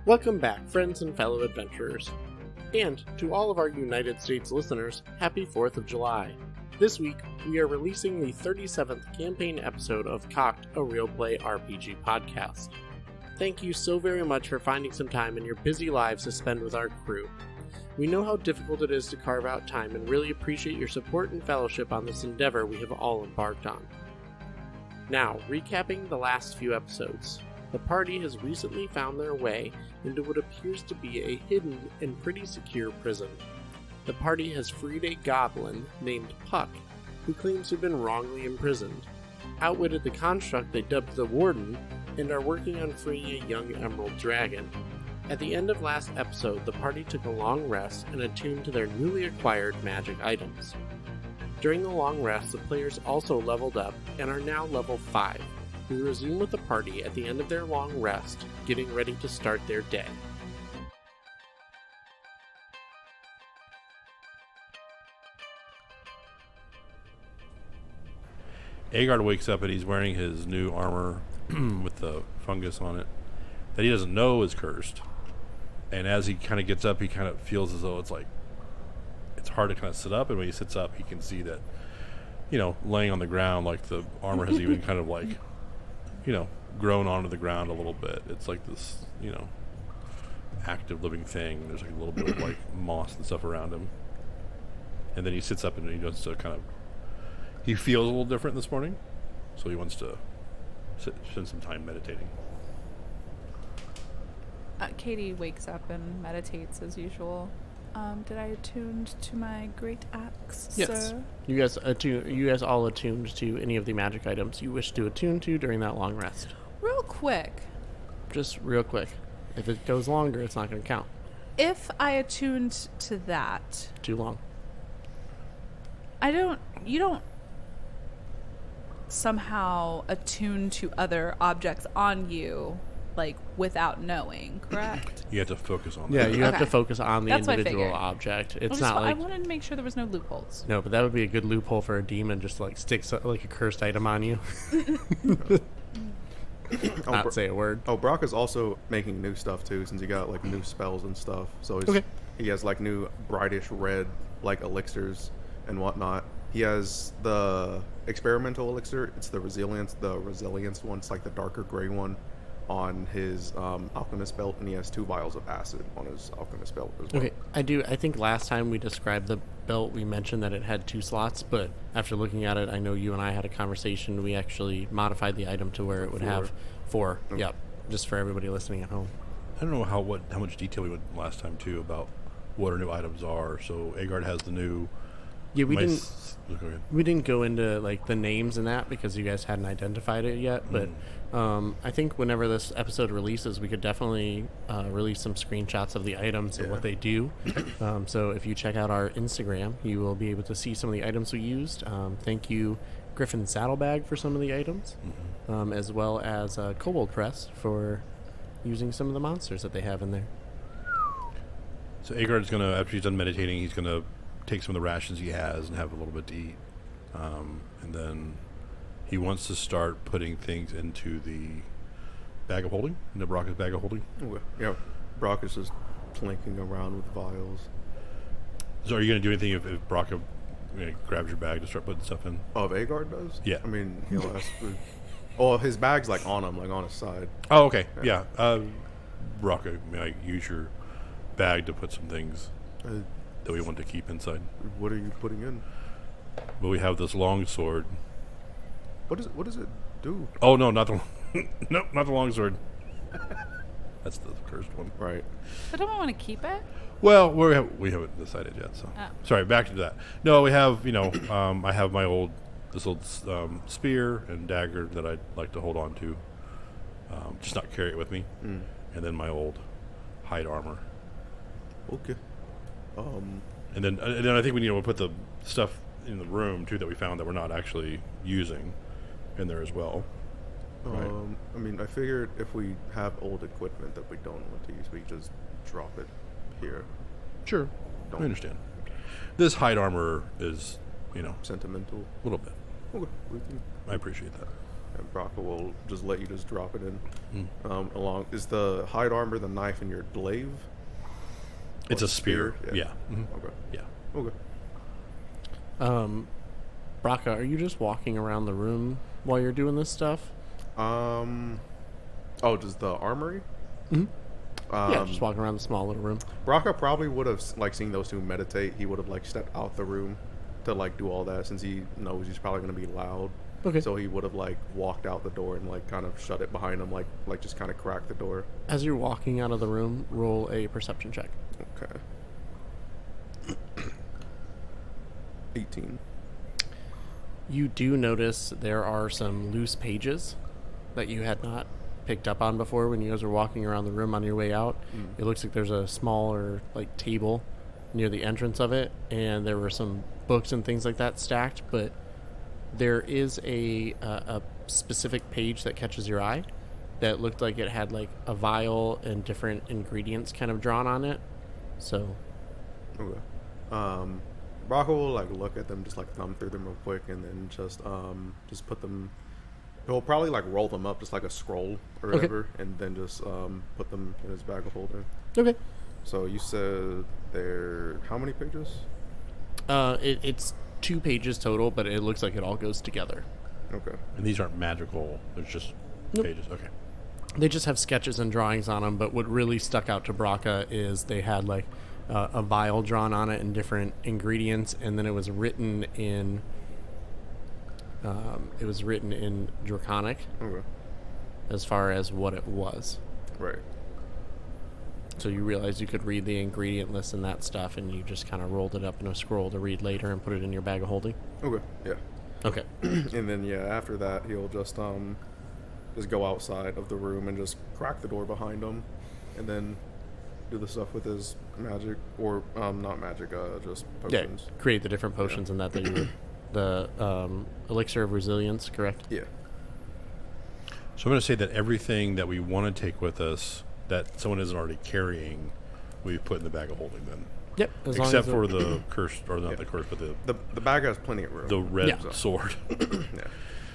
Welcome back, friends and fellow adventurers. And to all of our United States listeners, happy 4th of July. This week, we are releasing the 37th campaign episode of Cocked, a Real Play RPG podcast. Thank you so very much for finding some time in your busy lives to spend with our crew. We know how difficult it is to carve out time and really appreciate your support and fellowship on this endeavor we have all embarked on. Now, recapping the last few episodes. The party has recently found their way into what appears to be a hidden and pretty secure prison. The party has freed a goblin named Puck, who claims to have been wrongly imprisoned, outwitted the construct they dubbed the Warden, and are working on freeing a young emerald dragon. At the end of last episode, the party took a long rest and attuned to their newly acquired magic items. During the long rest, the players also leveled up and are now level 5. We resume with the party at the end of their long rest, getting ready to start their day. Agard wakes up and he's wearing his new armor with the fungus on it that he doesn't know is cursed. And as he kind of gets up, he kind of feels as though it's hard to kind of sit up. And when he sits up, he can see that, laying on the ground, like the armor has even kind of like, grown onto the ground a little bit. It's like this, active living thing. There's like a little bit of like moss and stuff around him. And then he sits up and he wants to he feels a little different this morning. So he wants to spend some time meditating. Kadie wakes up and meditates as usual. Did I attune to my great axe, Yes. sir? You guys all attuned to any of the magic items you wish to attune to during that long rest. Real quick, Just real quick. If it goes longer, it's not going to count. if I attuned to that, Too long. you don't somehow attune to other objects on you, like, without knowing, correct? You have to focus on Yeah, that. you have to Okay. focus on the That's what I individual figured. object. It's I not like... wanted to make sure there was no loopholes. No, but that would be a good loophole for a demon, just to, like, stick like a cursed item on you. Not say a word. Oh, Brock is also making new stuff too, since he got like new spells and stuff. So he has like new brightish red like elixirs and whatnot. He has the experimental elixir. It's the resilience one. It's like the darker gray one on his alchemist belt, and he has 2 vials of acid on his alchemist belt as well. Okay, I think last time we described the belt, we mentioned that it had 2 slots, but after looking at it, I know you and I had a conversation. We actually modified the item to where it would have 4. Okay. Yep, just for everybody listening at home. I don't know how much detail we went last time too about what our new items are. So Agard has the new. Yeah, we Okay. didn't go into like the names and that because you guys hadn't identified it yet. But I think whenever this episode releases, we could definitely release some screenshots of the items and what they do. So if you check out our Instagram, you will be able to see some of the items we used. Thank you, Griffin Saddlebag, for some of the items, as well as Kobold Press for using some of the monsters that they have in there. So Agard's gonna, after he's done meditating, he's gonna take some of the rations he has and have a little bit to eat, and then he wants to start putting things into the bag of holding, into Brock's bag of holding. Okay. Yeah, Brock is just plinking around with vials. So are you gonna do anything if Brock grabs your bag to start putting stuff in? Oh, if Agard does? Yeah. I mean, he'll ask for... Oh, his bag's like on him, like on his side. Oh, okay. Yeah. Brock, may I use your bag to put some things that we want to keep inside? What are you putting in? Well, we have this long sword. What does it do? Oh no, not the nope, not the long sword. That's the cursed one. Right. But don't I want to keep it? Well, we haven't decided yet. So sorry. Back to that. No, we have I have my old spear and dagger that I'd like to hold on to, just not carry it with me, and then my old hide armor. Okay. And then I think we'll put the stuff in the room too that we found that we're not actually using in there as well. Right. I mean, I figured if we have old equipment that we don't want to use, we just drop it here. Sure. I understand. This hide armor is, Sentimental. a little bit. Okay. I appreciate that. And Braca will just let you just drop it in. Mm. Along is the hide armor, the knife, and your glaive. It's Or a spear. Yeah. Mhm. Okay. Yeah. Okay. Braca, are you just walking around the room while you're doing this stuff? Oh, does the armory? Mm-hmm. Yeah, just walking around the small little room. Braca probably would have like seen those two meditate. He would have like stepped out the room to like do all that since he knows he's probably going to be loud. Okay. So he would have like walked out the door and like kind of shut it behind him, like just kind of cracked the door. As you're walking out of the room, roll a perception check. Okay. 18. You do notice there are some loose pages that you had not picked up on before when you guys were walking around the room on your way out. It looks like there's a smaller like table near the entrance of it, and there were some books and things like that stacked, but there is a specific page that catches your eye that looked like it had like a vial and different ingredients kind of drawn on it. So Okay. Braca will like look at them, just like thumb through them real quick, and then just put them. He'll probably like roll them up, just like a scroll or Okay. whatever, and then just put them in his bag of holding. okay. So you said there how many pages? It's 2 pages total, but it looks like it all goes together. Okay. And these aren't magical. There's just Nope. pages. Okay. They just have sketches and drawings on them, but what really stuck out to Braca is they had like a vial drawn on it and different ingredients, and then it was written in Draconic Okay. as far as what it was. Right. So you realized you could read the ingredient list and that stuff, and you just kind of rolled it up in a scroll to read later and put it in your bag of holding. Okay. Yeah. Okay. And then yeah, after that he'll just go outside of the room and just crack the door behind him, and then do the stuff with his magic or not magic, just Yeah, potions. create the different potions and that you would. The elixir of resilience, correct? Yeah. So I'm going to say that everything that we want to take with us that someone isn't already carrying, we've put in the bag of holding then. Yep. Except for the cursed, or not Yeah. the cursed, but The bag has plenty of room. the red Yeah. sword. Yeah.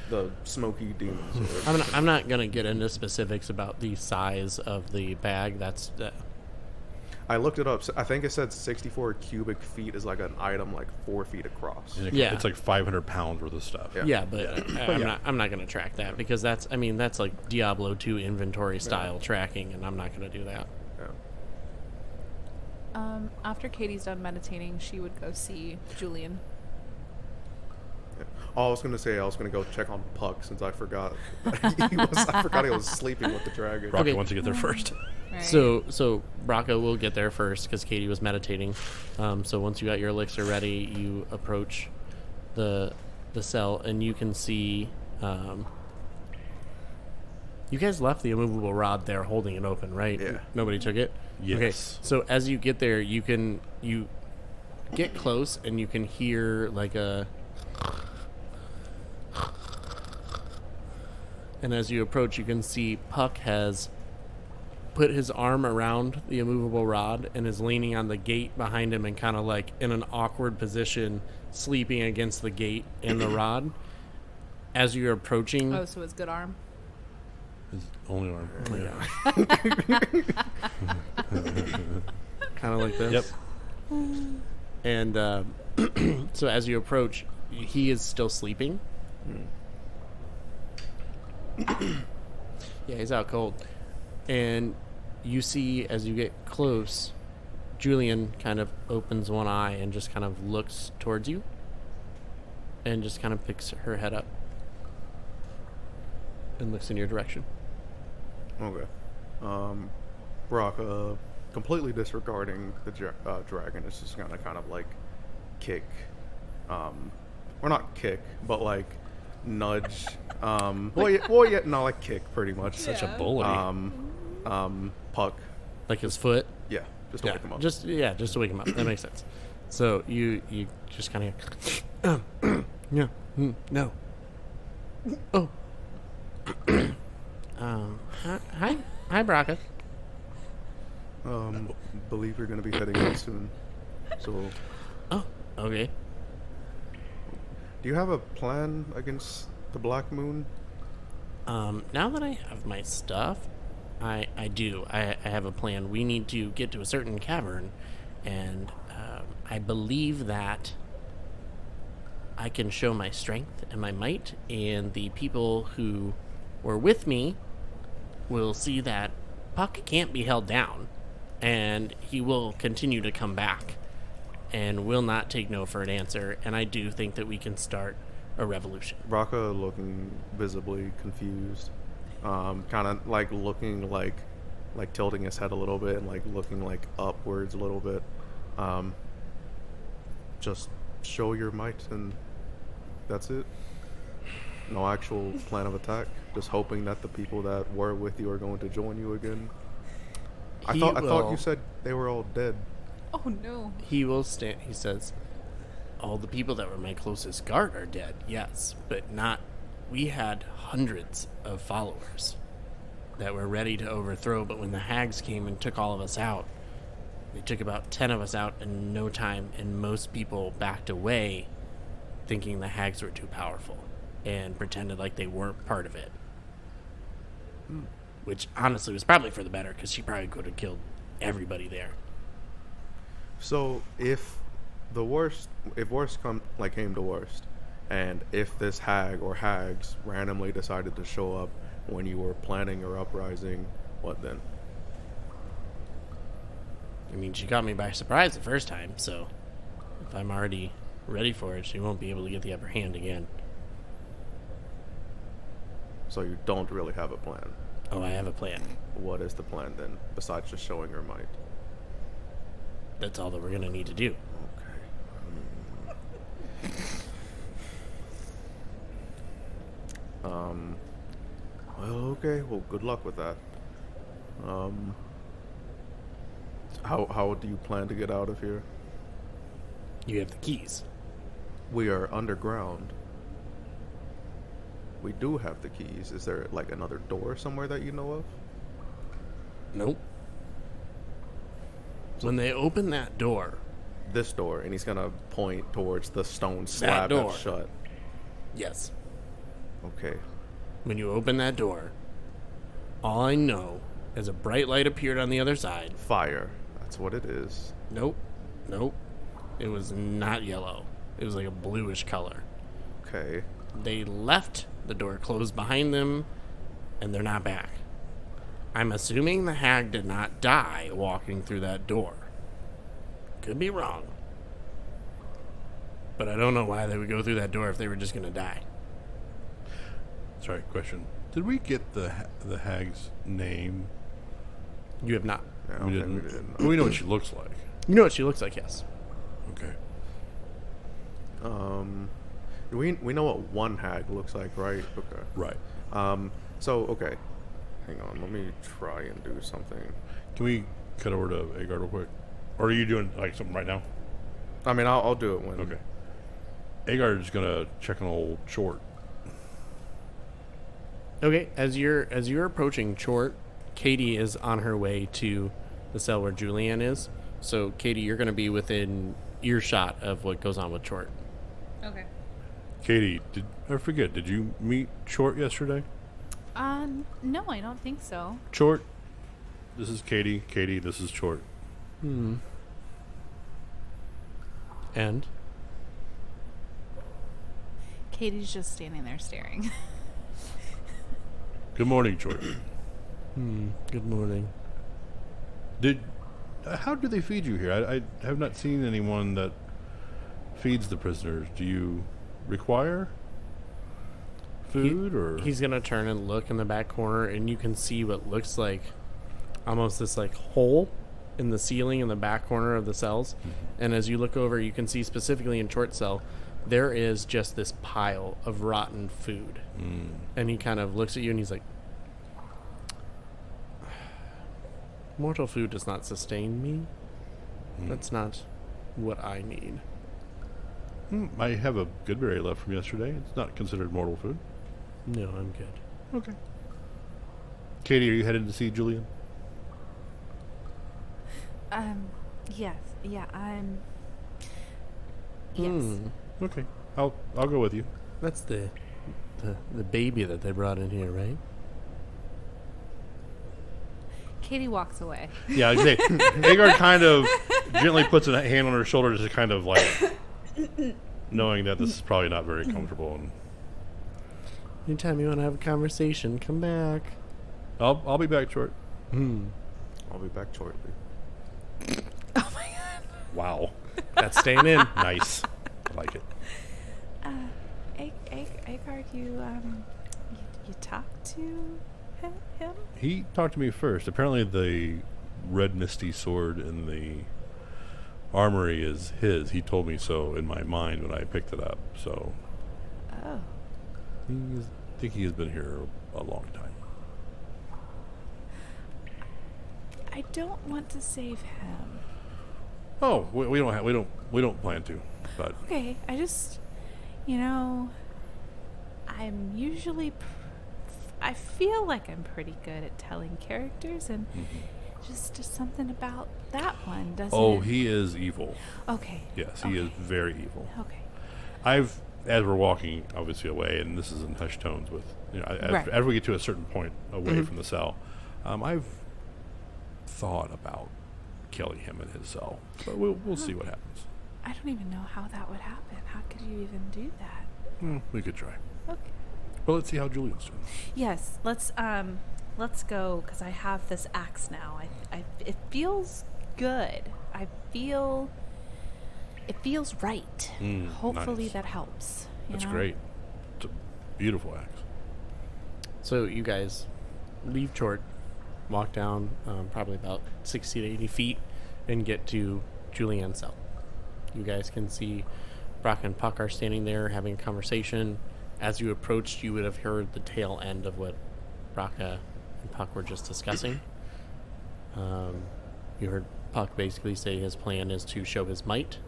The smoky demon sword. I'm not gonna get into specifics about the size of the bag. That's I looked it up. I think it said 64 cubic feet is like an item like 4 feet across. And Yeah. It's like 500 pounds worth of stuff. Yeah. yeah, but I'm not gonna track that because that's like Diablo 2 inventory style tracking, and I'm not gonna do that. Yeah. After Katie's done meditating, she would go see Julian. Yeah. Oh, I was gonna go check on Puck since I forgot. I forgot he was sleeping with the dragon. Rocky Okay. wants to get there first. Right? So Braca will get there first because Kadie was meditating. So once you got your elixir ready, you approach the cell, and you can see. You guys left the immovable rod there, holding it open, right? Yeah. Nobody took it. Yes. Okay. So as you get there, you get close, and you can hear like a. And as you approach, you can see Puck has put his arm around the immovable rod and is leaning on the gate behind him and kind of like in an awkward position, sleeping against the gate and the rod. As you're approaching, Oh, so it's good arm. His only arm. kind of like this. Yep. And so as you approach, he is still sleeping. Yeah, he's out cold. And you see, as you get close, Julian kind of opens one eye and just kind of looks towards you. And just kind of picks her head up. And looks in your direction. Okay. Braca, completely disregarding the dragon, is just gonna kind of like kick, or not kick, but like nudge. Like kick pretty much. Such a bully. Puck. Like his foot. Yeah, just to wake him up. Just to wake him up. That makes sense. So you just kind of yeah, no. Oh. Hi, Braca. Believe you're gonna be heading out soon. So, Oh, okay. do you have a plan against the Black Moon? Now that I have my stuff, I have a plan. We need to get to a certain cavern, and I believe that I can show my strength and my might, and the people who were with me will see that Puck can't be held down, and he will continue to come back and will not take no for an answer, and I do think that we can start a revolution. Raka looking visibly confused, kind of like looking like tilting his head a little bit and like looking like upwards a little bit. Just show your might and that's it. No actual plan of attack. Just hoping that the people that were with you are going to join you again. I thought you said they were all dead. Oh no. He will stand. He says, all the people that were my closest guard are dead, yes, but not. We had hundreds of followers that were ready to overthrow, but when the hags came and took all of us out, they took about 10 of us out in no time, and most people backed away thinking the hags were too powerful and pretended like they weren't part of it. Which honestly was probably for the better, because she probably could have killed everybody there. So if worst came to worst, and if this hag or hags randomly decided to show up when you were planning your uprising, what then? I mean, she caught me by surprise the first time, so if I'm already ready for it, she won't be able to get the upper hand again. So you don't really have a plan. Oh, I have a plan. What is the plan then, besides just showing your might? That's all that we're going to need to do. Okay. Well, okay. Well, good luck with that. How do you plan to get out of here? You have the keys. We are underground. We do have the keys. Is there like another door somewhere that you know of? Nope. When they open that door, This door, and he's gonna point towards the stone slab door. that's shut. yes, Okay. when you open that door, all I know is a bright light appeared on the other side. Fire. That's what it is. Nope. It was not yellow. It was like a bluish color. Okay. They left the door closed behind them, and they're not back. I'm assuming the hag did not die walking through that door. Could be wrong. But I don't know why they would go through that door if they were just going to die. Sorry, question. Did we get the hag's name? You have not. Yeah, We okay, didn't. we didn't. We know what she looks like. You know what she looks like, yes. Okay. We know what one hag looks like, right? Okay. Right. So okay. Hang on, let me try and do something. Can we cut over to Agar real quick? Or are you doing like something right now? I mean, I'll do it when. Okay. Agar is gonna check on old Short. Okay, as you're approaching Chort, Kadie is on her way to the cell where Julianne is. So, Kadie, you're going to be within earshot of what goes on with Chort. Okay. Kadie, did you meet Short yesterday? No, I don't think so. Short, this is Kadie. Kadie, this is Short. And? Katie's just standing there staring. Good morning, Short. Good morning. How do they feed you here? I have not seen anyone that feeds the prisoners. Do you require food or? He's going to turn and look in the back corner, and you can see what looks like almost this like hole in the ceiling in the back corner of the cells. And as you look over, you can see specifically in Chort's cell, there is just this pile of rotten food. And he kind of looks at you and he's like, mortal food does not sustain me. That's not what I need. I have a good berry left from yesterday. It's not considered mortal food. No, I'm good. Okay. Kadie, are you headed to see Julian? Yes. Yeah, Yes. Okay. I'll go with you. That's the the baby that they brought in here, right? Kadie walks away. Yeah, Hagar kind of gently puts a hand on her shoulder, just kind of like knowing that this is probably not very comfortable. And Anytime you want to have a conversation, come back. I'll be back short. I'll be back shortly. Oh my god. Wow, That's staying in. nice. I like it. Agar, you talked to him? He talked to me first. Apparently, the red misty sword in the armory is his. He told me so in my mind when I picked it up. So, Oh. I think he has been here a long time. I don't want to save him. Oh, we don't plan to. But Okay, I just, I'm usually, I feel like I'm pretty good at telling characters, and just something about that one doesn't. oh, he is evil. Okay. Yes, he is very evil. Okay. As we're walking, obviously, away, and this is in hushed tones with, Right. as we get to a certain point away from the cell, I've thought about killing him in his cell, but we'll see what happens. I don't even know how that would happen. How could you even do that? We could try. Okay. But let's see how Julian's doing. Yes, let's go, because I have this axe now. It feels good. It feels right. Hopefully Nice. that helps. That's great. It's a beautiful axe. So you guys leave Chort, walk down probably about 60 to 80 feet, and get to Julianne's cell. You guys can see Brock and Puck are standing there having a conversation. As you approached, you would have heard the tail end of what Braca and Puck were just discussing. You heard Puck basically say his plan is to show his might,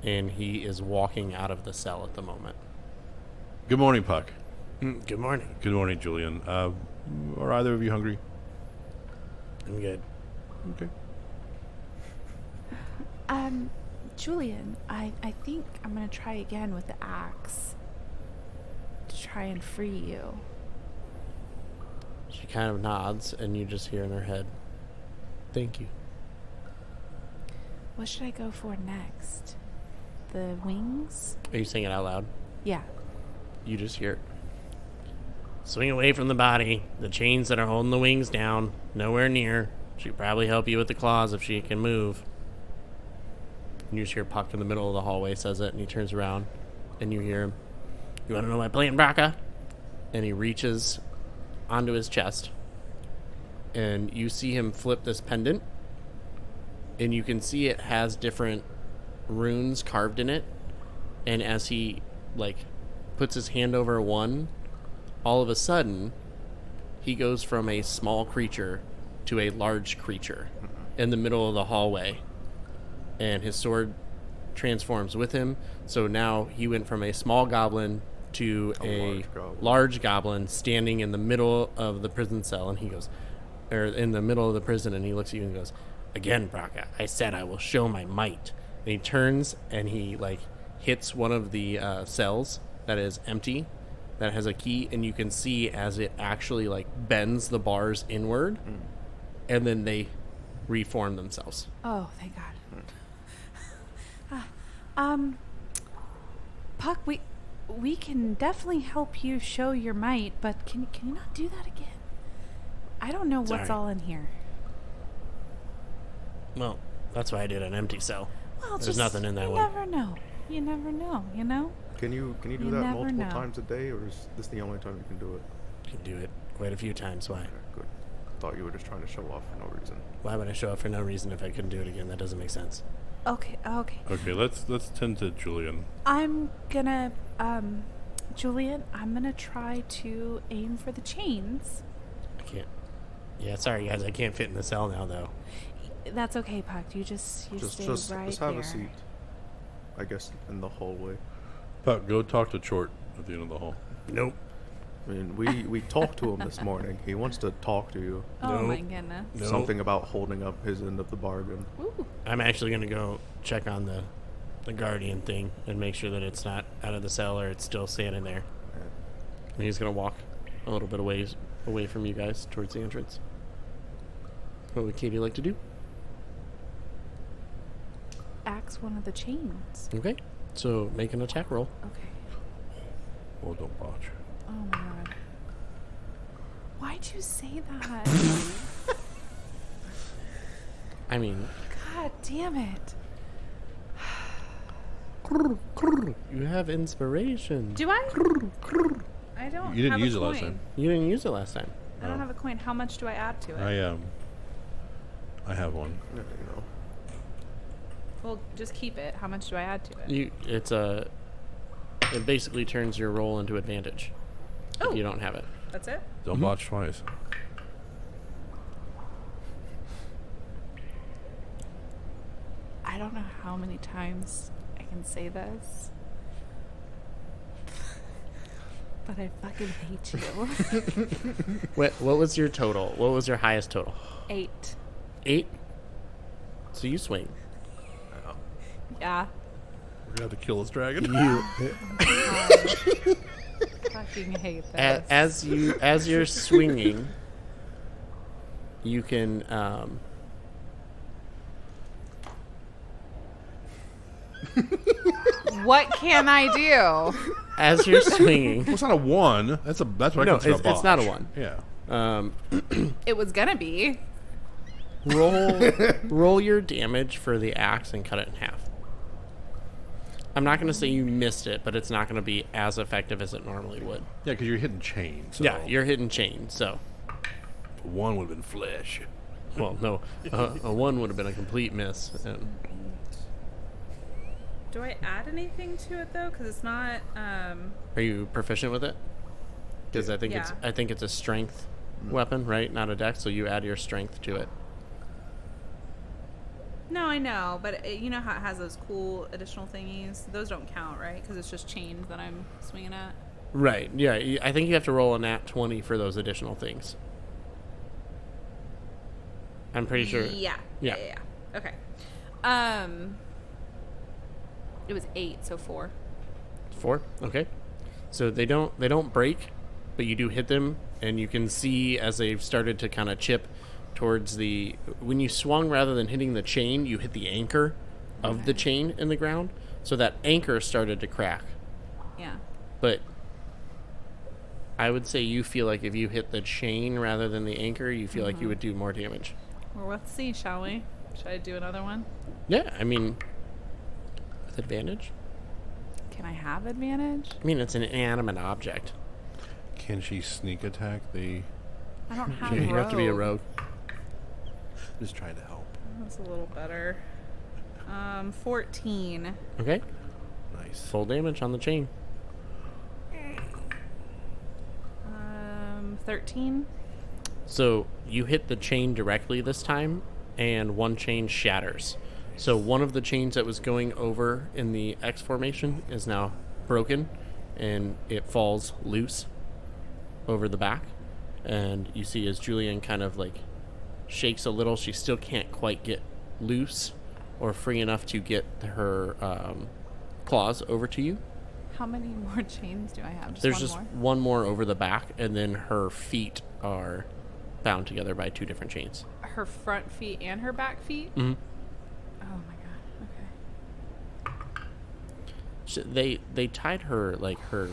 and he is walking out of the cell at the moment. Good morning, Puck. Good morning. Good morning, Julian. Are either of you hungry? I'm good. Okay. Julian, I think I'm going to try again with the axe to try and free you. She kind of nods, and you just hear in her head, "Thank you." What should I go for next? The wings? Are you saying it out loud? Yeah. You just hear it. Swing away from the body. The chains that are holding the wings down. Nowhere near. She'd probably help you with the claws if she can move. And you just hear Puck in the middle of the hallway says it, and he turns around, and you hear him. "You want to know my plan, Braca?" And he reaches onto his chest, and you see him flip this pendant, and you can see it has different runes carved in it. And as he puts his hand over one, all of a sudden he goes from a small creature to a large creature in the middle of the hallway, and his sword transforms with him. So now he went from a small goblin to a large goblin standing in the middle of the prison cell, and he goes, or in the middle of the prison, and he looks at you and goes, "Again, Braca, I said I will show my might." And he turns and he hits one of the cells that is empty, that has a key, and you can see as it actually bends the bars inward, and then they reform themselves. Oh, thank God. Puck, we can definitely help you show your might, but can you not do that again? I don't know what's Sorry. all in here. Well, that's why I did an empty cell. Well, There's nothing in that you one. never know. You never know, you know? Can you do You that never multiple know. times a day, or is this the only time you can do it? You can do it quite a few times. Why? Okay, good. Thought you were just trying to show off for no reason. Why would I show up for no reason if I couldn't do it again? That doesn't make sense. Okay. Okay, let's tend to Julian. I'm gonna, Julian, I'm gonna try to aim for the chains. I can't. Yeah, sorry guys, I can't fit in the cell now though. That's okay, Puck. You stay right just have there. a seat. I guess in the hallway. Puck, go talk to Chort at the end of the hall. Nope. I mean, we talked to him this morning. He wants to talk to you. Oh Nope. my goodness. Nope. Something about holding up his end of the bargain. Ooh. I'm actually gonna go check on the guardian thing and make sure that it's not out of the cell or it's still standing there. And he's going to walk a little bit away from you guys towards the entrance. What would Kadie like to do? Axe one of the chains. Okay. So make an attack roll. Okay. Oh, don't botch. Oh my god. Why'd you say that? I mean... God damn it. You have inspiration. Do I? I don't. You didn't have use a it last coin. time. You didn't use it last time. I don't have a coin. How much do I add to it? I have one. Yeah, you know. Well, just keep it. How much do I add to it? It basically turns your roll into advantage. Oh. If you don't have it. That's it? Don't botch twice. I don't know how many times I can say this. But I fucking hate you. What was your total? What was your highest total? 8. 8? So you swing. Yeah. We're gonna have to kill this dragon. You Fucking hate this. as you're swinging, you can What can I do? as you're swinging. Well, it's not a 1. That's what I No, consider a botch. it's not a 1. Yeah. It was gonna be. Roll your damage for the axe and cut it in half. I'm not going to say you missed it, but it's not going to be as effective as it normally would. Yeah, because you're hitting chains. So Yeah, you're hitting chain, so... 1 would have been flesh. Well, no, a 1 would have been a complete miss. Do I add anything to it though? Because it's not. Are you proficient with it? Because I think it's a strength weapon, right? Not a dex, so you add your strength to it. No, I know, but you know how it has those cool additional thingies? Those don't count, right? Because it's just chains that I'm swinging at. Right, yeah. I think you have to roll a nat 20 for those additional things. I'm pretty sure. Yeah. Okay. It was 8, so 4. 4? Okay. So they don't break, but you do hit them, and you can see as they've started to kind of chip towards when you swung, rather than hitting the chain, you hit the anchor of the chain in the ground. So that anchor started to crack. Yeah. But I would say you feel like if you hit the chain rather than the anchor, you feel like you would do more damage. Well, let's see, shall we? Should I do another one? Yeah, I mean, with advantage. Can I have advantage? I mean, it's an inanimate object. Can she sneak attack the... I don't have You have to be a rogue. Just trying to help. That's a little better. 14. Okay. Nice. Full damage on the chain. 13. So you hit the chain directly this time, and one chain shatters. So one of the chains that was going over in the X formation is now broken, and it falls loose over the back. And you see as Julianne kind of like shakes a little, she still can't quite get loose or free enough to get her claws over to you. How many more chains do I have? There's one just more? one more over the back, and then her feet are bound together by 2 different chains. Her front feet and her back feet? Mm-hmm. Oh my god. Okay. So they tied her like her.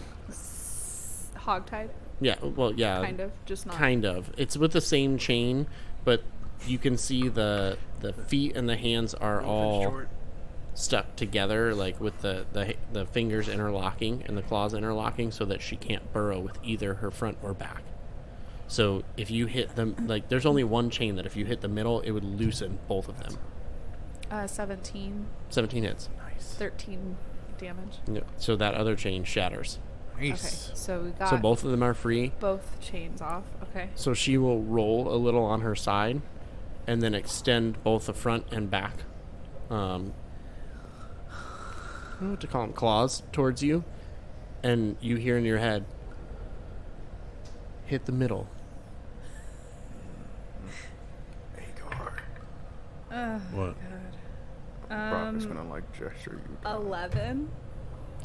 Hogtied? Yeah. Well, yeah. Kind of. Just not. Kind of. It's with the same chain, but you can see the feet and the hands are all stuck together, like with the fingers interlocking and the claws interlocking, so that she can't burrow with either her front or back. So if you hit them, like there's only one chain that if you hit the middle, it would loosen both of them. 17. 17 hits. Nice. 13 damage. Yeah. So that other chain shatters. Nice. Okay, so we got So both of them are free. both chains off. Okay. So she will roll a little on her side, and then extend both the front and back. I don't know what to call them, claws towards you, and you hear in your head, hit the middle. Oh, What? God. Brock is gonna like gesture you. 11.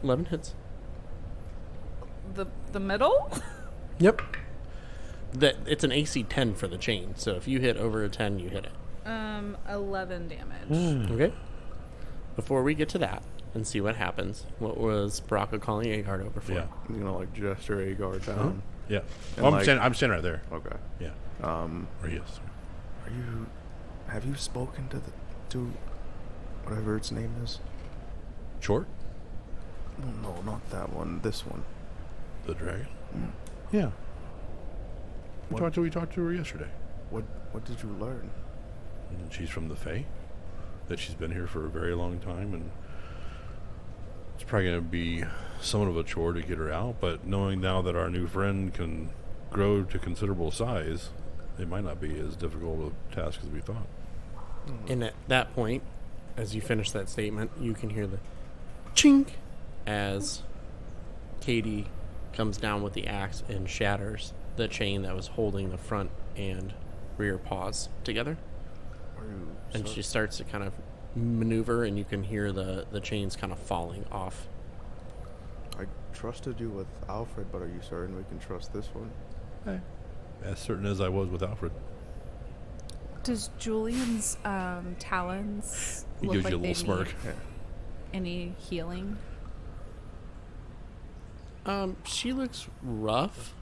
11 hits. the middle? Yep. It's an AC 10 for the chain, so if you hit over a 10, you hit it. 11 damage. Okay. Before we get to that and see what happens, what was Baraka calling Agard over for? Yeah. I'm gonna like gesture Agar down. Yeah. And, I'm, like- standing right there. Okay. Yeah. Or yes. Have you spoken to whatever its name is? Short? No, not that one. This one. The dragon? Mm. Yeah. What? We talked to her yesterday. What did you learn? And she's from the Fae. That she's been here for a very long time, and it's probably going to be somewhat of a chore to get her out, but knowing now that our new friend can grow to considerable size, it might not be as difficult a task as we thought. And at that point, as you finish that statement, you can hear the chink as Kadie comes down with the axe and shatters the chain that was holding the front and rear paws together. And she starts to kind of maneuver, and you can hear the chains kind of falling off. I trusted you with Alfred, but are you certain we can trust this one? Hey. As certain as I was with Alfred. Does Julian's talons He look gives like you a they little smirk. need any healing? She looks rough,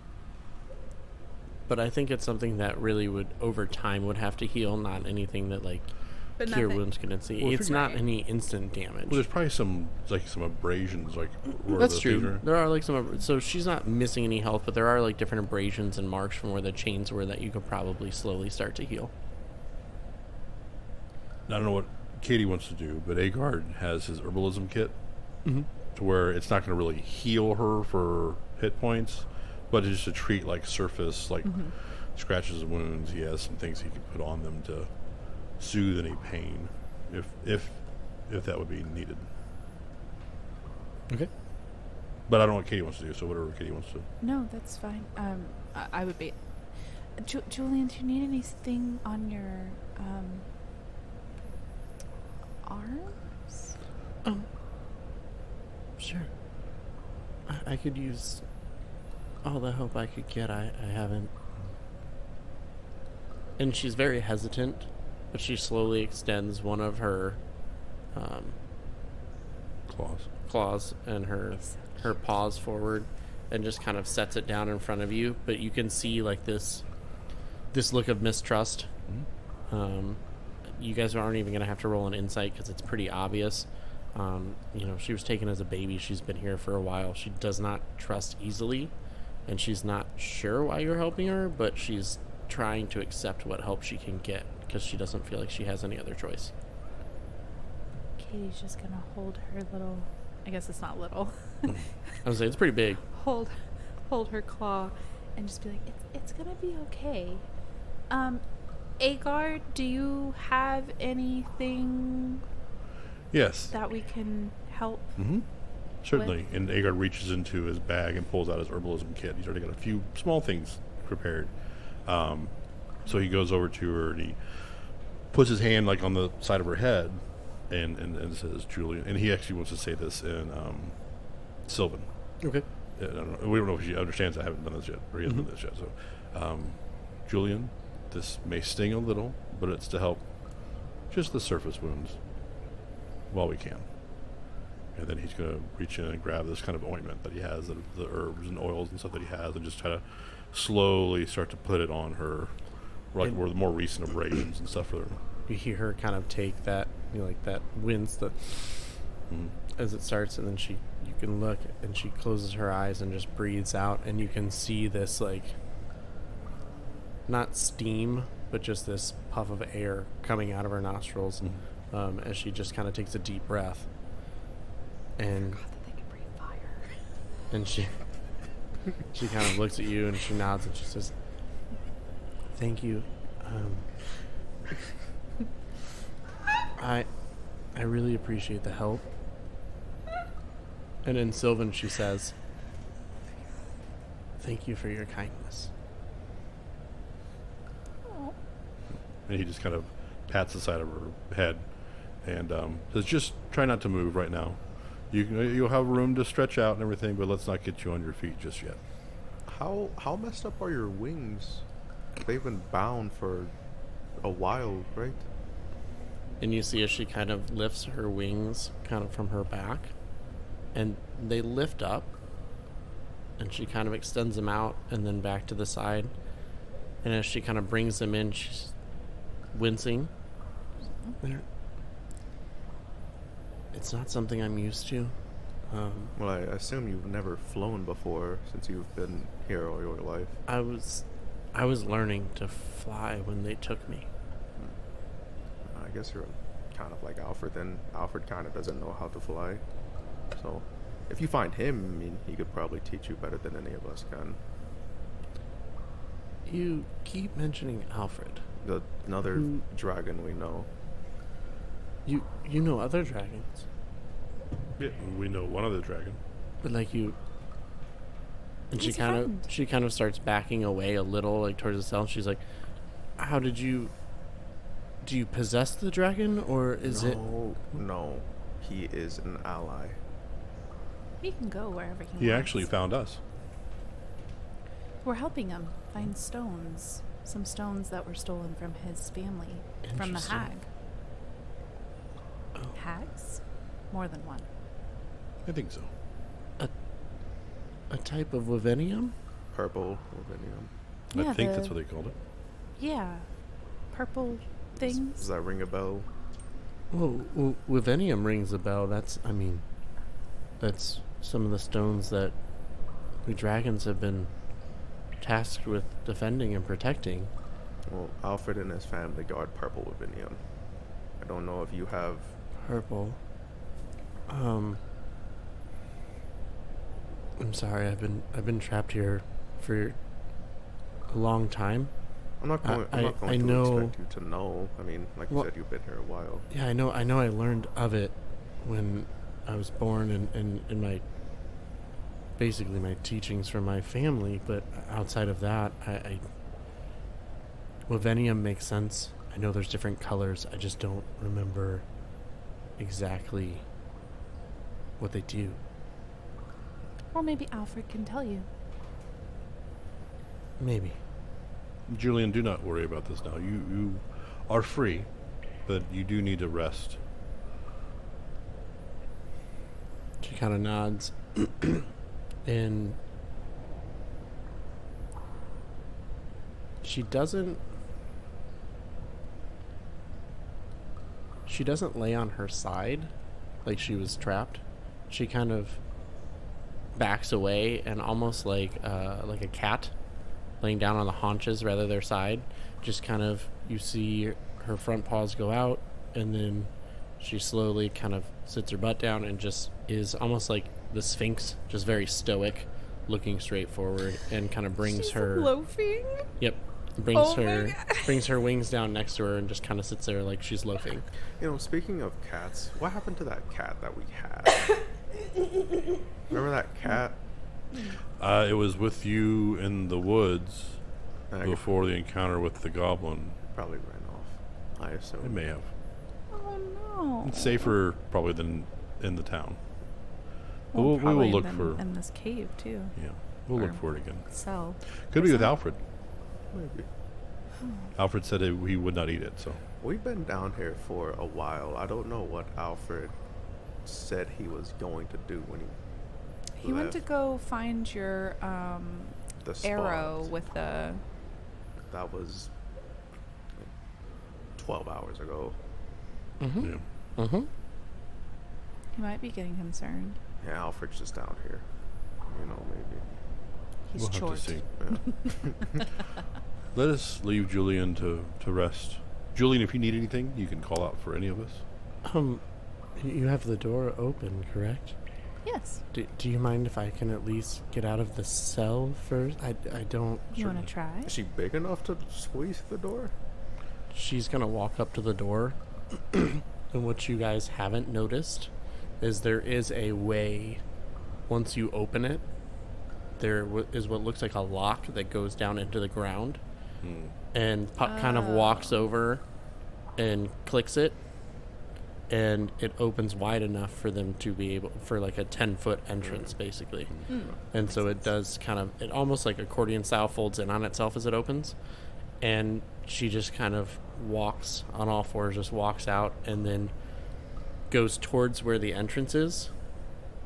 but I think it's something that really would, over time, would have to heal, not anything that, like, But cure nothing. wounds can see. Well, It's not Right. any instant damage. Well, there's probably some abrasions, like where That's the true. things are- There are like some, so she's not missing any health, but there are like different abrasions and marks from where the chains were that you could probably slowly start to heal. I don't know what Kadie wants to do, but Agard has his herbalism kit to where it's not going to really heal her for hit points, but it's just to treat like surface, like scratches and wounds. He has some things he can put on them to soothe any pain, if that would be needed. Okay. But I don't know what Kadie wants to do, so whatever Kadie wants to. No, that's fine. I would be. Julian, do you need anything on your arms? Sure. I could use all the help I could get. I haven't. And she's very hesitant, but she slowly extends one of her claws and her paws forward and just kind of sets it down in front of you. But you can see like this look of mistrust. You guys aren't even going to have to roll an insight because it's pretty obvious. She was taken as a baby. She's been here for a while. She does not trust easily, and she's not sure why you're helping her, but she's trying to accept what help she can get because she doesn't feel like she has any other choice. Katie's just gonna hold her little. I guess it's not little. I was saying it's pretty big. hold her claw, and just be like, it's gonna be okay. Agard, do you have anything Yes. that we can help? Certainly. And Agard reaches into his bag and pulls out his herbalism kit. He's already got a few small things prepared. So he goes over to her and he puts his hand like on the side of her head and says, Julian. And he actually wants to say this in Sylvan. Okay. I don't know. We don't know if she understands I haven't done this yet, or he hasn't done this yet. So, Julian, this may sting a little, but it's to help just the surface wounds while we can. And then he's going to reach in and grab this kind of ointment that he has, the herbs and oils and stuff that he has, and just try to slowly start to put it on her, like where the more recent abrasions and stuff for her. You hear her kind of take that, like that wince that as it starts, and then you can look, and she closes her eyes and just breathes out, and you can see this like not steam, but just this puff of air coming out of her nostrils as she just kind of takes a deep breath. And God, that they can breathe fire. and she kind of looks at you and she nods and she says, "Thank you. I really appreciate the help." And in Sylvan she says, "Thank you for your kindness." And he just kind of pats the side of her head and says, just try not to move right now. You'll have room to stretch out and everything, but let's not get you on your feet just yet. How messed up are your wings? They've been bound for a while, right? And you see as she kind of lifts her wings kind of from her back, and they lift up, and she kind of extends them out and then back to the side. And as she kind of brings them in, she's wincing. It's not something I'm used to. Well, I assume you've never flown before since you've been here all your life. I was learning to fly when they took me. I guess you're kind of like Alfred, then. Alfred kind of doesn't know how to fly. So, if you find him, I mean, he could probably teach you better than any of us can. You keep mentioning Alfred. Another dragon we know. You know other dragons. Yeah, we know one other dragon. But like you, and He's a friend. she kind of starts backing away a little, like towards the cell. And she's like, "How did you? Do you possess the dragon, or is it?" No, he is an ally. He can go wherever he wants. He actually found us. We're helping him find stones. Some stones that were stolen from his family, from the Interesting. hag. Oh. Hags? More than one. I think so. A type of Wivenium? Purple Wivenium. I Yeah, think that's what they called it. Yeah. Purple things. Does that ring a bell? Well, Wivenium rings a bell. That's some of the stones that we dragons have been tasked with defending and protecting. Well, Alfred and his family guard Purple Wivenium. I don't know if you have... Purple. I'm sorry. I've been trapped here for a long time. I'm not going I to know- expect you to know. I mean, like you Well- said, you've been here a while. Yeah, I know. I learned of it when I was born, and in my basically my teachings from my family. But outside of that, Wivenium makes sense. I know there's different colors. I just don't remember exactly what they do. Or maybe Alfred can tell you. Maybe. Julian, do not worry about this now. You are free, but you do need to rest. She kind of nods, and she doesn't lay on her side like she was trapped. She kind of backs away and almost like a cat laying down on the haunches rather their side. Just kind of, you see her front paws go out, and then she slowly kind of sits her butt down and just is almost like the Sphinx, just very stoic, looking straight forward, and kind of brings She's her loafing. Yep. Oh my God. Brings her wings down next to her and just kind of sits there like she's loafing. You know, speaking of cats, what happened to that cat that we had? Remember that cat? It was with you in the woods And I before the encounter with the goblin. probably ran off, I It assume. may have. Oh no. It's safer probably than in the town. But Well, we will probably look been for. in this cave too. Yeah, we'll look Or- for it again. So Could be with so- Alfred. Maybe. Alfred said he would not eat it, so We've been down here for a while. I don't know what Alfred said he was going to do when he went to left go find your the arrow spot. with the. That was 12 hours ago. Mm-hmm. yeah. Mm-hmm. He might be getting concerned. Yeah, Alfred's just down here. You know, maybe. He's We'll short. have to see. Yeah. Let us leave Julian to rest. Julian, if you need anything, you can call out for any of us. You have the door open, correct? Yes. Do you mind if I can at least get out of the cell first? I don't. You want to try? Is she big enough to squeeze the door? She's gonna walk up to the door, and what you guys haven't noticed is there is a way. Once you open it, there is what looks like a lock that goes down into the ground, and Puck kind of walks over and clicks it, and it opens wide enough for them to be able for like a 10-foot entrance basically. And so it does kind of, it almost like accordion style folds in on itself as it opens, and she just kind of walks on all fours, just walks out, and then goes towards where the entrance is,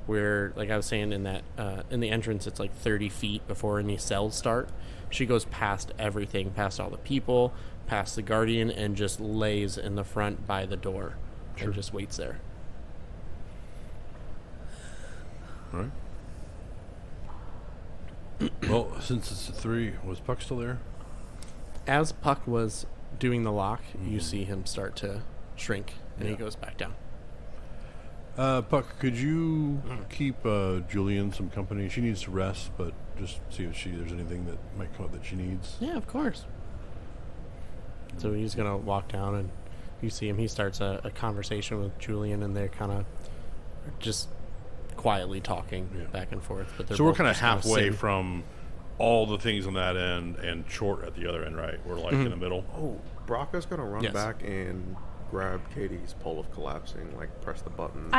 where, like I was saying, in that in the entrance it's like 30 feet before any cells start. She goes past everything, past all the people, past the guardian, and just lays in the front by the door. And just waits there. All right. Well, since it's a 3, was Puck still there? As Puck was doing the lock, you see him start to shrink, and he goes back down. Puck, could you keep Julianne some company? She needs to rest, but just see if there's anything that might come up that she needs. Yeah, of course. So he's going to walk down, and you see him. He starts a conversation with Julianne, and they're kind of just quietly talking back and forth. But so we're kind of halfway from all the things on that end and short at the other end, right? We're like in the middle. Oh, Brocco's gonna run back and grab Kadie's pole of collapsing, like press the button.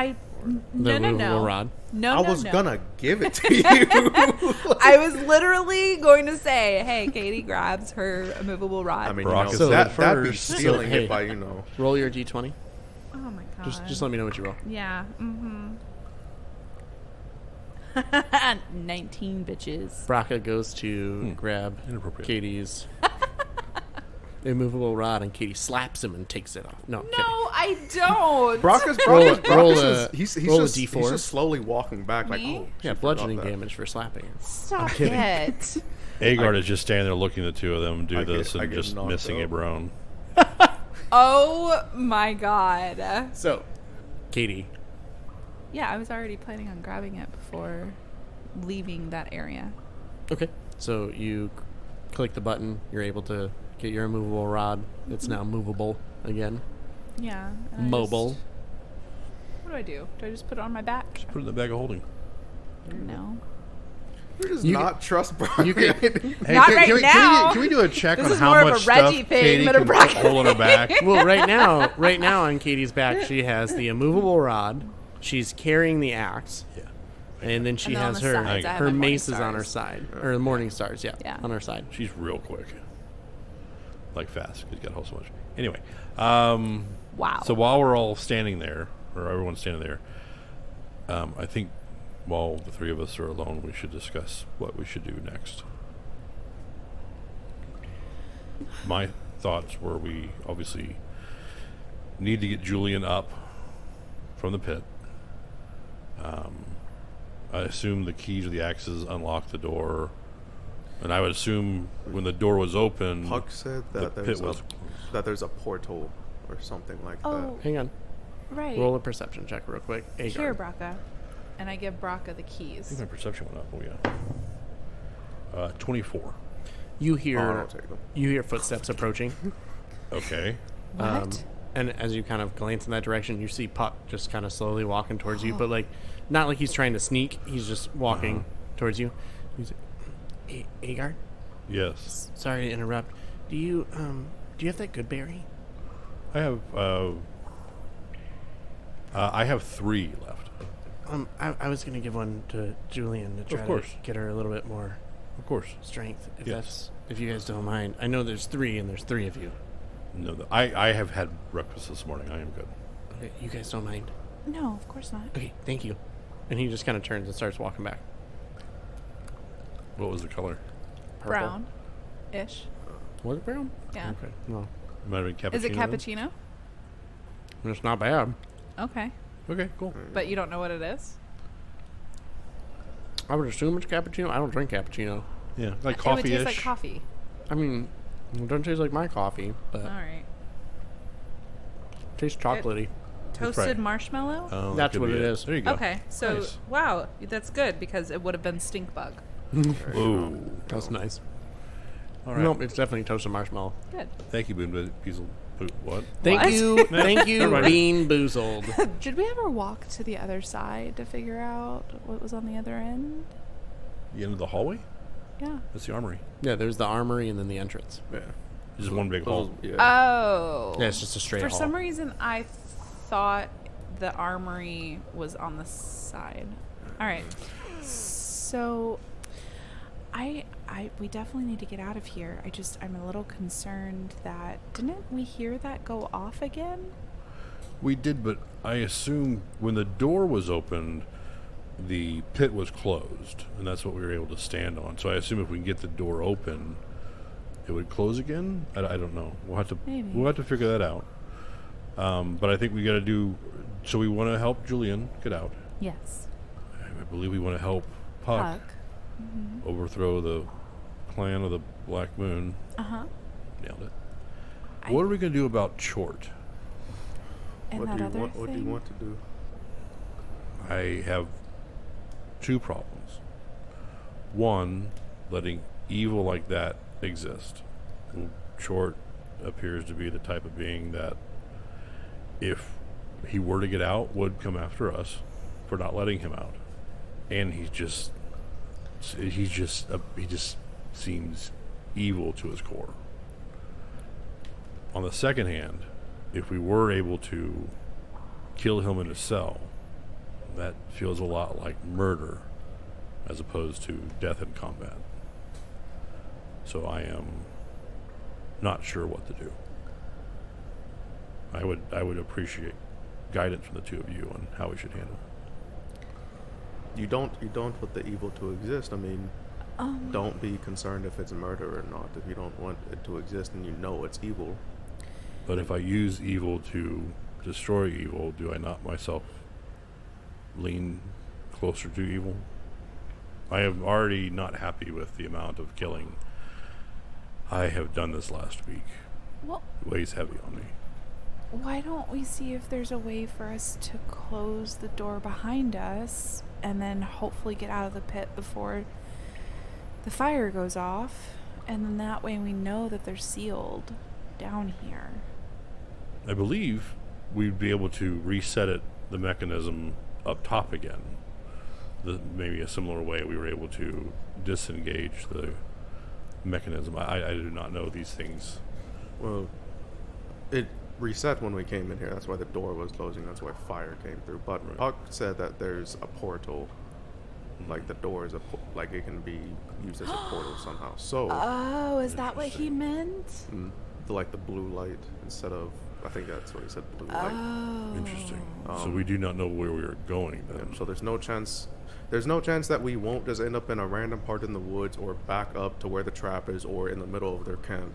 No. Rod. No, I was gonna give it to you. I was literally going to say, hey, Kadie grabs her immovable rod. I mean, Brock is that'd be first. stealing So, hey. it by, you know. Roll your d20. Oh my god. Just let me know what you roll. Yeah. 19 bitches. Braca goes to grab Inappropriate. Katie's immovable rod, and Kadie slaps him and takes it off. No, I'm No, kidding. I don't. Brocco's he's roll a D4. He's just slowly walking back, like, Me? oh, Yeah, bludgeoning damage for slapping. Stop kidding. it. Agard is just standing there looking at the two of them do I this get and just knocked missing a out. Brone. Oh my god. So, Kadie, Yeah, I was already planning on grabbing it before leaving that area. okay. So you click the button. You're able to get your immovable rod. It's now movable again. Yeah. and I Mobile. just- what do I do? Do I just put it on my back? Put it in the bag of holding. No. You just You not trust Brocco. You can. Hey, Not right now. Can we do a check This on is how more of much a Reggie stuff thing Kadie than a can Brock hold on her back? Well, right now on Katie's back, she has the immovable rod. She's carrying the axe. Yeah. And then she And then on has the her sides, I have her my morning mace is on her stars. side, or the morning stars, yeah, Yeah. on her side. She's real quick. Like fast. She's got to hold so much. Anyway. Wow. So while we're all standing there, or everyone's standing there, I think while the three of us are alone, we should discuss what we should do next. My thoughts were we obviously need to get Julianne up from the pit. I assume the keys or the axes unlock the door, and I would assume when the door was open, Puck said the that pit was. there's a portal or something like Oh, Hang on, right. roll a perception check real quick. Here, Agard. Braca. And I give Braca the I think keys. my perception went up. Oh yeah. 24. You that. hear Oh, I'll take them. you hear footsteps approaching. Okay. What? And as you kind of glance in that direction, you see Puck just kind of slowly walking towards you, but like not like he's trying to sneak. He's just walking towards you. He's like, Agard, Yes. sorry to interrupt. Do you have that good berry? I have 3 left. I was gonna give one to Julianne to try to course. get her a little bit more Of course. strength, Yes. if you guys don't mind. I know there's 3 and there's 3 of you. No, I have had breakfast this morning. I am good. Okay, you guys don't mind. No, of course not. Okay, thank you. And he just kind of turns and starts walking back. What was the color? Purple. Brown-ish. Was it brown? Yeah. Okay, no, It might have been cappuccino. Is it then? cappuccino? it's not bad. Okay. Okay, cool. But you don't know what it is? I would assume it's cappuccino. I don't drink cappuccino. Yeah, like It would coffee-ish. taste like coffee. I mean, it doesn't taste like my coffee, but All right. it tastes chocolately. Toasted right. marshmallow? Oh, that That's could what be it is. There you go. Okay. So, Nice. wow. That's good because it would have been stink bug. Ooh. That's nice. All right. No, it's definitely toasted marshmallow. Good. Thank you, Boone. What? Thank What? you, thank you, Never mind. Bean Boozled. Did we ever walk to the other side to figure out what was on the other end? The end of the hallway? Yeah. That's the armory. Yeah, there's the armory and then the entrance. Yeah. Just one big hall. Yeah. Oh. Yeah, it's just a straight For hall. some reason, I thought the armory was on the side. All right. So we definitely need to get out of here. I'm a little concerned that didn't we hear that go off again? We did, but I assume when the door was opened, the pit was closed, and that's what we were able to stand on. So I assume if we can get the door open, it would close again. I don't know. We'll have to figure that out. But I think we got to do. So we want to help Julian get out. Yes. I believe we want to help Puck. Overthrow the clan of the Black Moon. Nailed it. What are we going to do about Chort? And what that do you other want? What do you thing? want to do? I have two problems. One, letting evil like that exist. Chort appears to be the type of being that, if he were to get out, would come after us for not letting him out. And he just seems evil to his core. On the second hand, if we were able to kill him in a cell, that feels a lot like murder as opposed to death in combat. So I am not sure what to do. I would appreciate guidance from the two of you on how we should handle it. You don't want the evil to exist. I mean, don't be concerned if it's murder or not. If you don't want it to exist and you know it's evil. But if I use evil to destroy evil, do I not myself lean closer to evil? I am already not happy with the amount of killing I have done this last week. Well, It weighs heavy on me. why don't we see if there's a way for us to close the door behind us and then hopefully get out of the pit before the fire goes off, and then that way we know that they're sealed down here. I believe we'd be able to reset the mechanism up top again. Maybe a similar way we were able to disengage the mechanism. I do not know these things. Well, it reset when we came in here. That's why the door was closing. That's why fire came through. But Right. Puck said that there's a portal. Like the door is like it can be used as a portal somehow. So, Oh, is that what he meant? like the blue light instead of, I think that's what he said, blue light. Oh. Interesting. So we do not know where we are going then. Yeah, so there's no chance that we won't just end up in a random part in the woods or back up to where the trap is or in the middle of their camp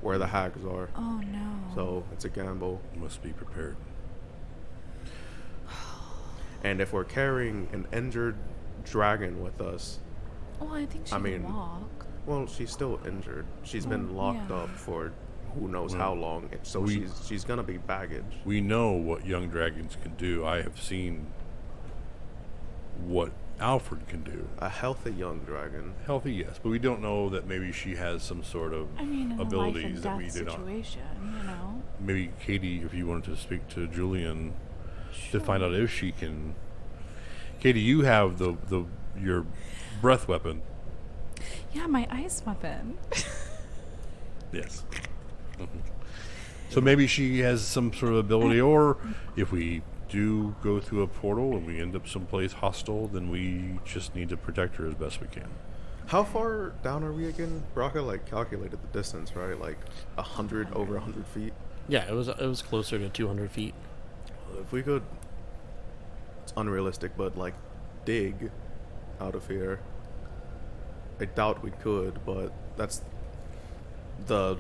where the hags are. Oh no. So it's a gamble. Must be prepared. And if we're carrying an injured dragon with us, Well, I think she I can mean, walk. well, she's still injured. She's been Well, locked yeah. up for who knows Well, how long. So she's gonna be baggage. We know what young dragons can do. I have seen what Alfred can do. A healthy young dragon. Healthy, yes, but we don't know that maybe she has some sort of I mean, in a life abilities and that we death do not. situation, you know. Maybe Kadie, if you wanted to speak to Julian to find out if she can. Kadie, you have your breath weapon. Yeah, my ice weapon. Yes. So maybe she has some sort of ability, or if we do go through a portal and we end up someplace hostile, then we just need to protect her as best we can. How far down are we again? Braca calculated the distance, right? Like 100 over 100 feet. Yeah, it was closer to 200 feet. If we could, it's unrealistic, but dig out of here. I doubt we could, but that's the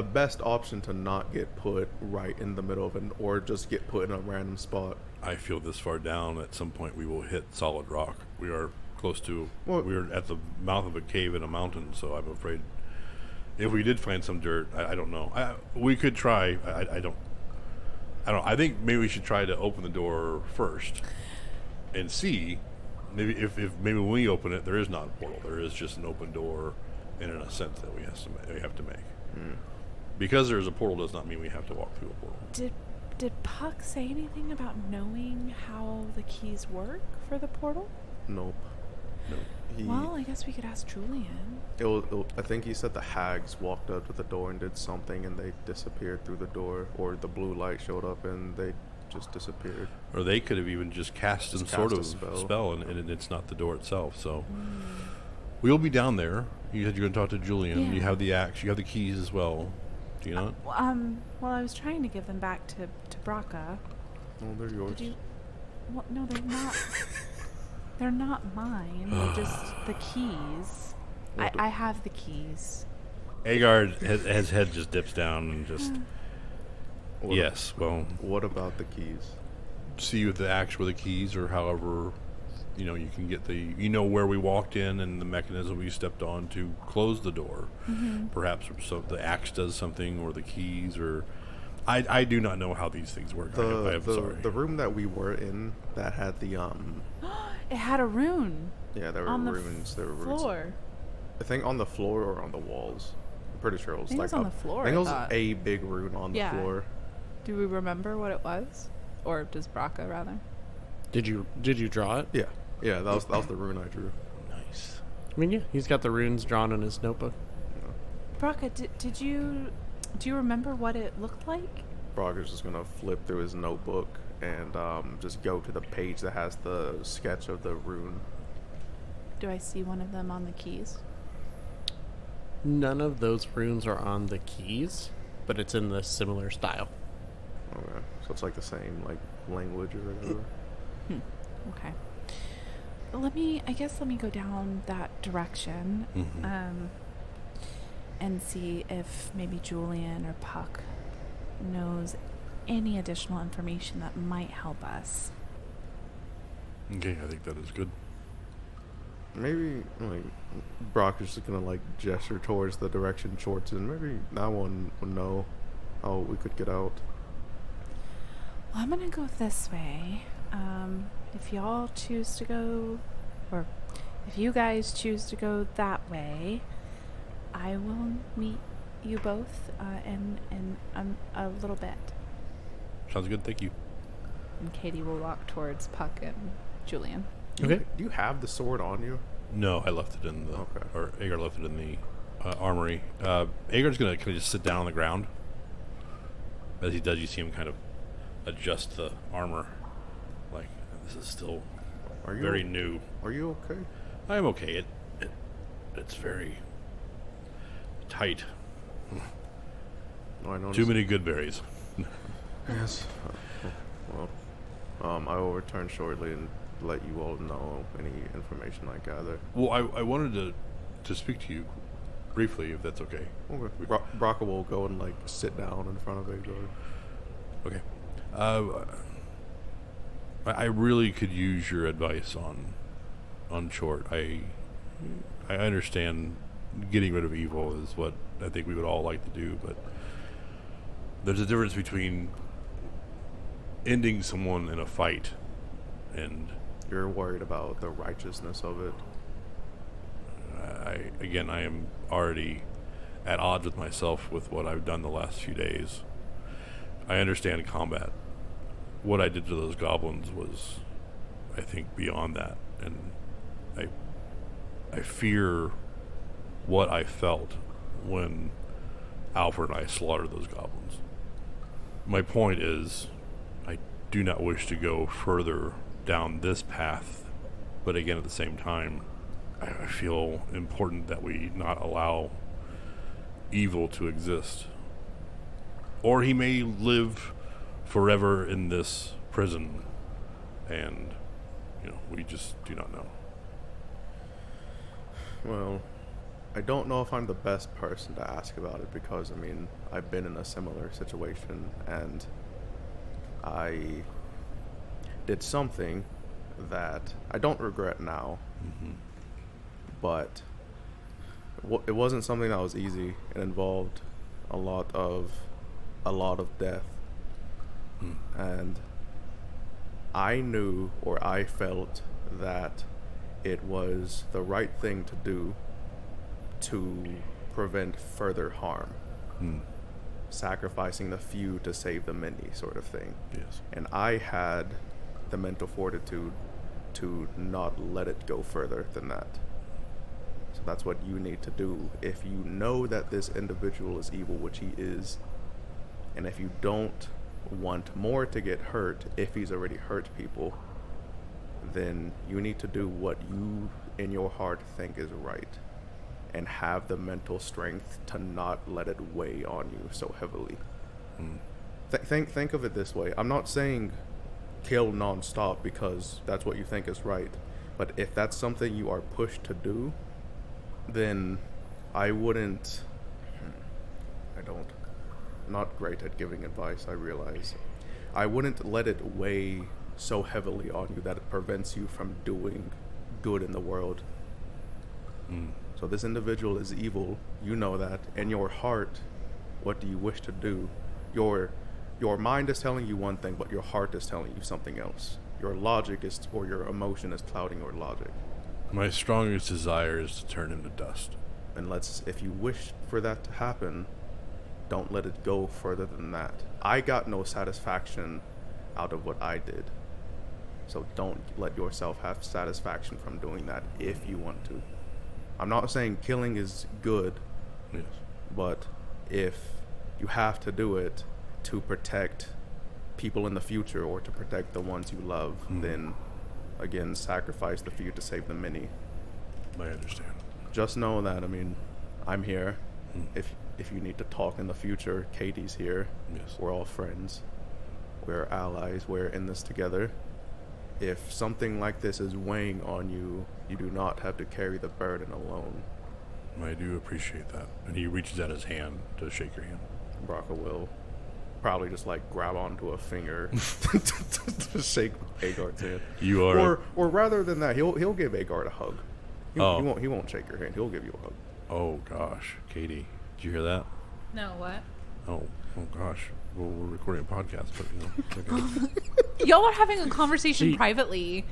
best option to not get put right in the middle of it, or just get put in a random spot. I feel this far down, at some point we will hit solid rock. We are close to. Well- We're at the mouth of a cave in a mountain, so I'm afraid if we did find some dirt, I don't know. We could try. I don't. I think maybe we should try to open the door first and see. Maybe if maybe when we open it, there is not a portal. There is just an open door and an ascent that we have to make. Because there's a portal does not mean we have to walk through a portal. Did Puck say anything about knowing how the keys work for the portal? Nope. Well, I guess we could ask Julian. I think he said the hags walked up to the door and did something, and they disappeared through the door, or the blue light showed up and they just disappeared. Or they could have even just cast some sort of spell and it's not the door itself. So we'll be down there. You said you're going to talk to Julian. Yeah. You have the axe. You have the keys as well. Do you not? Well, I was trying to give them back to Braca. Oh, they're yours. Did you? Well, no, they're not. They're not mine. They're just the keys. I have the keys. Agar, his head just dips down and just... What about the keys? See with the axe with the keys, or however, you can get where we walked in and the mechanism we stepped on to close the door. Mm-hmm. Perhaps so the axe does something, or the keys, or... I do not know how these things work. I'm sorry. The room that we were in that had the It had a rune. Yeah, there were on runes. The there were runes. Floor. I think on the floor or on the walls. I'm pretty sure it was I think like it was on the floor. I think it was thought. a big rune on the floor. Do we remember what it was, or does Braca rather? Did you draw it? Yeah. That was the rune I drew. Nice. I mean, yeah, he's got the runes drawn in his notebook. Braca, do you remember what it looked like? Brock is just gonna flip through his notebook and just go to the page that has the sketch of the rune. Do I see one of them on the keys? None of those runes are on the keys, but it's in the similar style. Okay, so it's like the same language or whatever. Okay. Let me go down that direction, and see if maybe Julian or Puck knows any additional information that might help us. Okay, I think that is good. Maybe Brock is just gonna gesture towards the direction Short's in. Maybe that one would know how we could get out. Well, I'm gonna go this way. If y'all choose to go, or if you guys choose to go that way, I will meet you both in a little bit. Sounds good, thank you. And Kadie will walk towards Puck and Julian. Okay. Do you have the sword on you? No, I left it in the... Okay. Or Agar left it in the armory. Agar's going to kind of just sit down on the ground. As he does, you see him kind of adjust the armor. This is still very new. Are you okay? I am okay. It's very tight. Oh, I noticed. Too many good berries. Yes. Well, I will return shortly and let you all know any information I gather. Well, I wanted to speak to you briefly, if that's okay. Okay. Braca will go and sit down in front of Agar. Okay. I really could use your advice on Short. I understand getting rid of evil is what I think we would all like to do, but there's a difference between ending someone in a fight and... You're worried about the righteousness of it. I am already at odds with myself with what I've done the last few days. I understand combat. What I did to those goblins was, I think, beyond that, and I fear what I felt when Alfred and I slaughtered those goblins. My point is, I do not wish to go further down this path, but again, at the same time, I feel important that we not allow evil to exist. Or he may live forever in this prison, and we just do not know. Well, I don't know if I'm the best person to ask about it because I've been in a similar situation and I did something that I don't regret now, but it wasn't something that was easy. It involved a lot of death. And I knew, or I felt, that it was the right thing to do to prevent further harm. Sacrificing the few to save the many, sort of thing. Yes. And I had the mental fortitude to not let it go further than that. So that's what you need to do. If you know that this individual is evil, which he is, and if you don't want more to get hurt if he's already hurt people, then you need to do what you in your heart think is right, and have the mental strength to not let it weigh on you so heavily. Think of it this way. I'm not saying kill non-stop because that's what you think is right, but if that's something you are pushed to do, then I wouldn't. Not great at giving advice, I realize. I wouldn't let it weigh so heavily on you that it prevents you from doing good in the world. So this individual is evil, you know that. In your heart, what do you wish to do? Your mind is telling you one thing, but your heart is telling you something else. Your logic is, or your emotion is clouding your logic. My strongest desire is to turn him to dust. And if you wish for that to happen, don't let it go further than that. I got no satisfaction out of what I did. So don't let yourself have satisfaction from doing that if you want to. I'm not saying killing is good, Yes. but if you have to do it to protect people in the future or to protect the ones you love, then again, sacrifice the few to save the many. I understand. Just know that, I'm here. If you need to talk in the future, Kadie's here. Yes. We're all friends. We're allies. We're in this together. If something like this is weighing on you, you do not have to carry the burden alone. I do appreciate that. And he reaches out his hand to shake your hand. Braca will probably just grab onto a finger to shake Agard's hand. You are, or rather than that, he'll give Agard a hug. He won't shake your hand. He'll give you a hug. oh gosh, Kadie, did you hear that? No, what? Oh gosh. Well, we're recording a podcast, but okay. Y'all are having a conversation See, privately.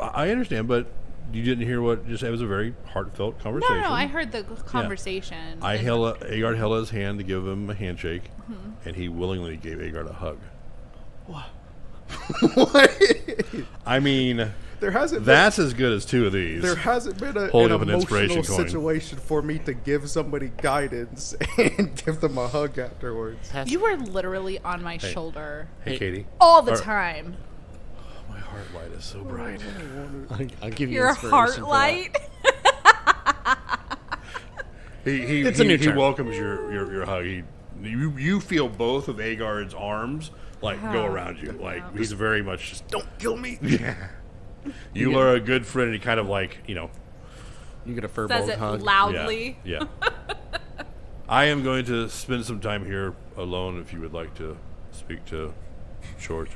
I understand, but you didn't hear it was a very heartfelt conversation. No, I heard the conversation. Yeah. Agard held his hand to give him a handshake, and he willingly gave Agard a hug. What? That's as good as two of these. There hasn't been an emotional situation for me to give somebody guidance and give them a hug afterwards. You were literally on my shoulder. Hey, Kadie. All the time. My heart light is so bright. I'll give you Your inspiration heart for light? He welcomes your hug. You feel both of Agard's arms go around you. He's very much just, don't kill me. Yeah. You are a good friend, and he kind of You get a fur Says bolt it hug. loudly. Yeah. I am going to spend some time here alone if you would like to speak to Short.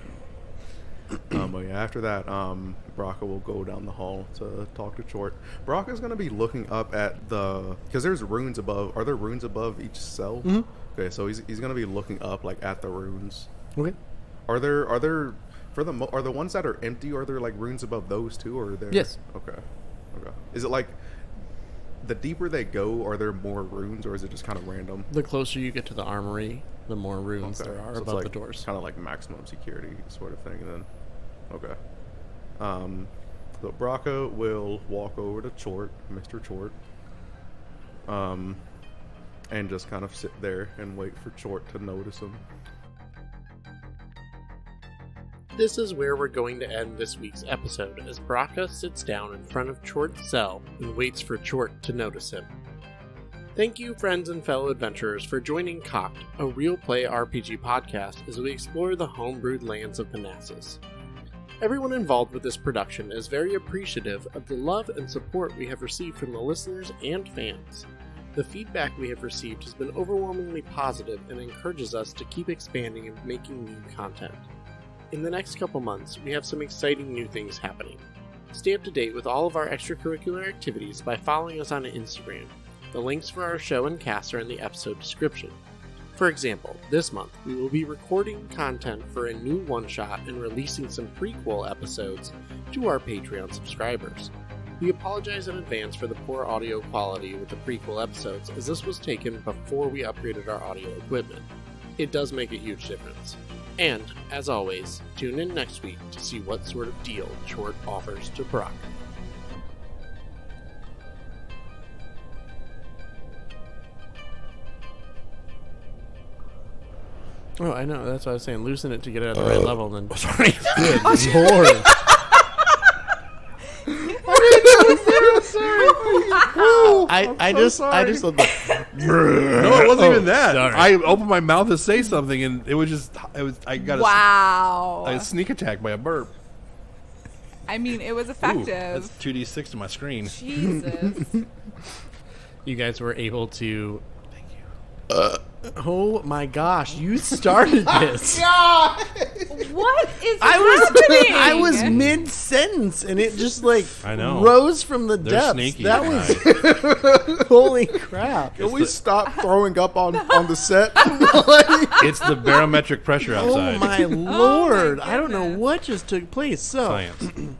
After that, Braca will go down the hall to talk to Short. Braca's going to be looking up at because there's runes above. Are there runes above each cell? Mm-hmm. Okay, so he's going to be looking up at the runes. Okay. Are there are the ones that are empty? Are there runes above those too, or are there? Yes. Okay. Is it the deeper they go, are there more runes, or is it just kind of random? The closer you get to the armory, the more runes there are so above the doors. Kind of like maximum security sort of thing. Then, okay. So Braca will walk over to Mr. Chort, and just kind of sit there and wait for Chort to notice him. This is where we're going to end this week's episode, as Braca sits down in front of Chort's cell and waits for Chort to notice him. Thank you, friends and fellow adventurers, for joining Cocked, a real play RPG podcast, as we explore the home-brewed lands of Manassas. Everyone involved with this production is very appreciative of the love and support we have received from the listeners and fans. The feedback we have received has been overwhelmingly positive and encourages us to keep expanding and making new content. In the next couple months, we have some exciting new things happening. Stay up to date with all of our extracurricular activities by following us on Instagram. The links for our show and cast are in the episode description. For example, this month we will be recording content for a new one-shot and releasing some prequel episodes to our Patreon subscribers. We apologize in advance for the poor audio quality with the prequel episodes, as this was taken before we upgraded our audio equipment. it does make a huge difference. And, as always, tune in next week to see what sort of deal Chort offers to Brock. Oh, I know. That's what I was saying. Loosen it to get it at the right level, and then. Sorry. Good Lord. I just love the. No, it wasn't even that. Sorry. I opened my mouth to say something, and I got Wow. a sneak attack by a burp. I mean, it was Ooh, effective. that's 2d6 to my screen. Jesus. You guys were able to. Thank you. Oh my gosh! You started this. What is happening? I was mid sentence, and it just I know. rose from the They're depths. sneaky. That was holy crap! Can we stop throwing up on the set? It's the barometric pressure outside. Oh my lord! my I don't know goodness. what just took place. So Science.